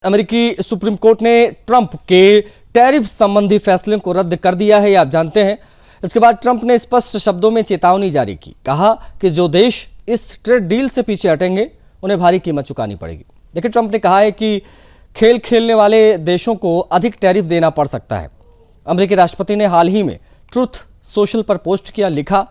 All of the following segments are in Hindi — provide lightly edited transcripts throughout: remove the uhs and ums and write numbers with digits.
अमेरिकी सुप्रीम कोर्ट ने ट्रंप के टैरिफ संबंधी फैसले को रद्द कर दिया है, ये आप जानते हैं। इसके बाद ट्रंप ने स्पष्ट शब्दों में चेतावनी जारी की, कहा कि जो देश इस ट्रेड डील से पीछे हटेंगे उन्हें भारी कीमत चुकानी पड़ेगी। देखिए, ट्रंप ने कहा है कि खेल खेलने वाले देशों को अधिक टैरिफ देना पड़ सकता है। अमेरिकी राष्ट्रपति ने हाल ही में ट्रुथ सोशल पर पोस्ट किया, लिखा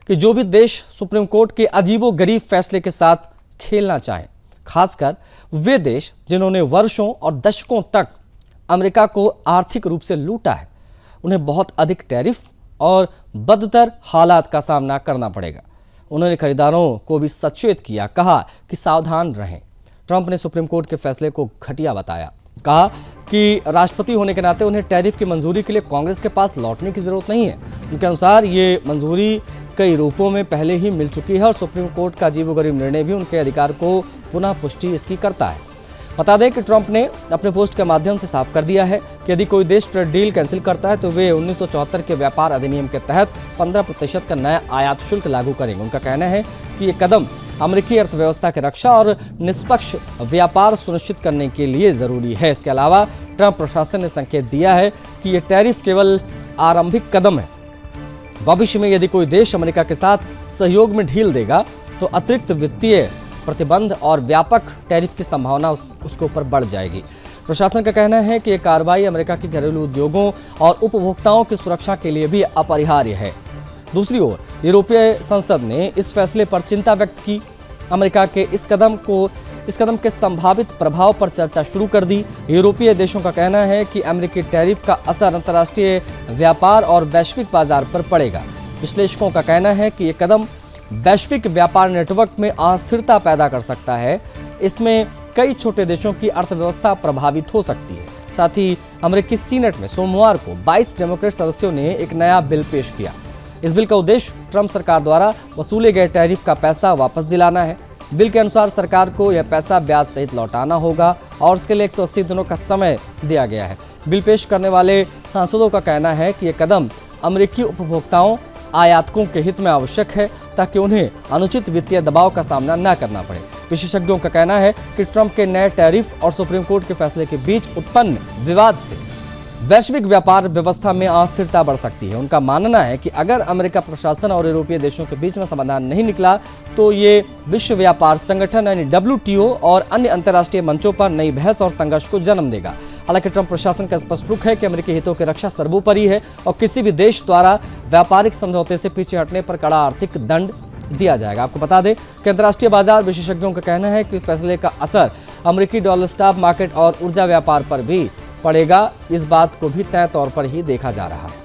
कि जो भी देश सुप्रीम कोर्ट के अजीबोगरीब फैसले के साथ खेलना चाहें, खासकर वे देश जिन्होंने वर्षों और दशकों तक अमेरिका को आर्थिक रूप से लूटा है, उन्हें बहुत अधिक टैरिफ और बदतर हालात का सामना करना पड़ेगा। उन्होंने खरीदारों को भी सचेत किया, कहा कि सावधान रहें। ट्रंप ने सुप्रीम कोर्ट के फैसले को घटिया बताया, कहा कि राष्ट्रपति होने के नाते उन्हें टैरिफ की मंजूरी के लिए कांग्रेस के पास लौटने की जरूरत नहीं है। उनके अनुसार ये मंजूरी कई रूपों में पहले ही मिल चुकी है और सुप्रीम कोर्ट का अजीबोगरीब निर्णय भी उनके अधिकार को पुनः पुष्टि इसकी करता है। बता दें कि ट्रंप ने अपने पोस्ट के माध्यम से साफ कर दिया है कि यदि कोई देश ट्रेड डील कैंसिल करता है तो वे 1974 के व्यापार अधिनियम के तहत 15% का नया आयात शुल्क लागू करेंगे। उनका कहना है कि ये कदम अमेरिकी अर्थव्यवस्था की रक्षा और निष्पक्ष व्यापार सुनिश्चित करने के लिए जरूरी है। इसके अलावा ट्रंप प्रशासन ने संकेत दिया है कि ये टैरिफ केवल आरंभिक कदम है। भविष्य में यदि कोई देश अमेरिका के साथ सहयोग में ढील देगा तो अतिरिक्त वित्तीय प्रतिबंध और व्यापक टैरिफ की संभावना उसके ऊपर बढ़ जाएगी। प्रशासन का कहना है कि यह कार्रवाई अमेरिका के घरेलू उद्योगों और उपभोक्ताओं की सुरक्षा के लिए भी अपरिहार्य है। दूसरी ओर यूरोपीय संसद ने इस फैसले पर चिंता व्यक्त की। अमेरिका के इस कदम के संभावित प्रभाव पर चर्चा शुरू कर दी। यूरोपीय देशों का कहना है कि अमेरिकी टैरिफ का असर अंतर्राष्ट्रीय व्यापार और वैश्विक बाजार पर पड़ेगा। विश्लेषकों का कहना है कि यह कदम वैश्विक व्यापार नेटवर्क में अस्थिरता पैदा कर सकता है। इसमें कई छोटे देशों की अर्थव्यवस्था प्रभावित हो सकती है। साथ ही अमेरिकी सीनेट में सोमवार को 22 डेमोक्रेट सदस्यों ने एक नया बिल पेश किया। इस बिल का उद्देश्य ट्रंप सरकार द्वारा वसूले गए टैरिफ का पैसा वापस दिलाना है। बिल के अनुसार सरकार को यह पैसा ब्याज सहित लौटाना होगा और इसके लिए 180 दिनों का समय दिया गया है। बिल पेश करने वाले सांसदों का कहना है कि यह कदम अमेरिकी उपभोक्ताओं आयातकों के हित में आवश्यक है ताकि उन्हें अनुचित वित्तीय दबाव का सामना न करना पड़े। विशेषज्ञों का कहना है कि ट्रंप के नए टैरिफ और सुप्रीम कोर्ट के फैसले के बीच उत्पन्न विवाद से वैश्विक व्यापार व्यवस्था में अस्थिरता बढ़ सकती है। उनका मानना है कि अगर अमेरिका प्रशासन और यूरोपीय देशों के बीच में समाधान नहीं निकला तो ये विश्व व्यापार संगठन यानी WTO और अन्य अंतर्राष्ट्रीय मंचों पर नई बहस और संघर्ष को जन्म देगा। हालांकि ट्रंप प्रशासन का स्पष्ट रुख है कि अमेरिकी हितों की रक्षा सर्वोपरि है और किसी भी देश द्वारा व्यापारिक समझौते से पीछे हटने पर कड़ा आर्थिक दंड दिया जाएगा। आपको बता दें कि अंतर्राष्ट्रीय बाजार विशेषज्ञों का कहना है कि इस फैसले का असर अमेरिकी डॉलर स्टॉक मार्केट और ऊर्जा व्यापार पर भी पड़ेगा। इस बात को भी तय तौर पर ही देखा जा रहा है।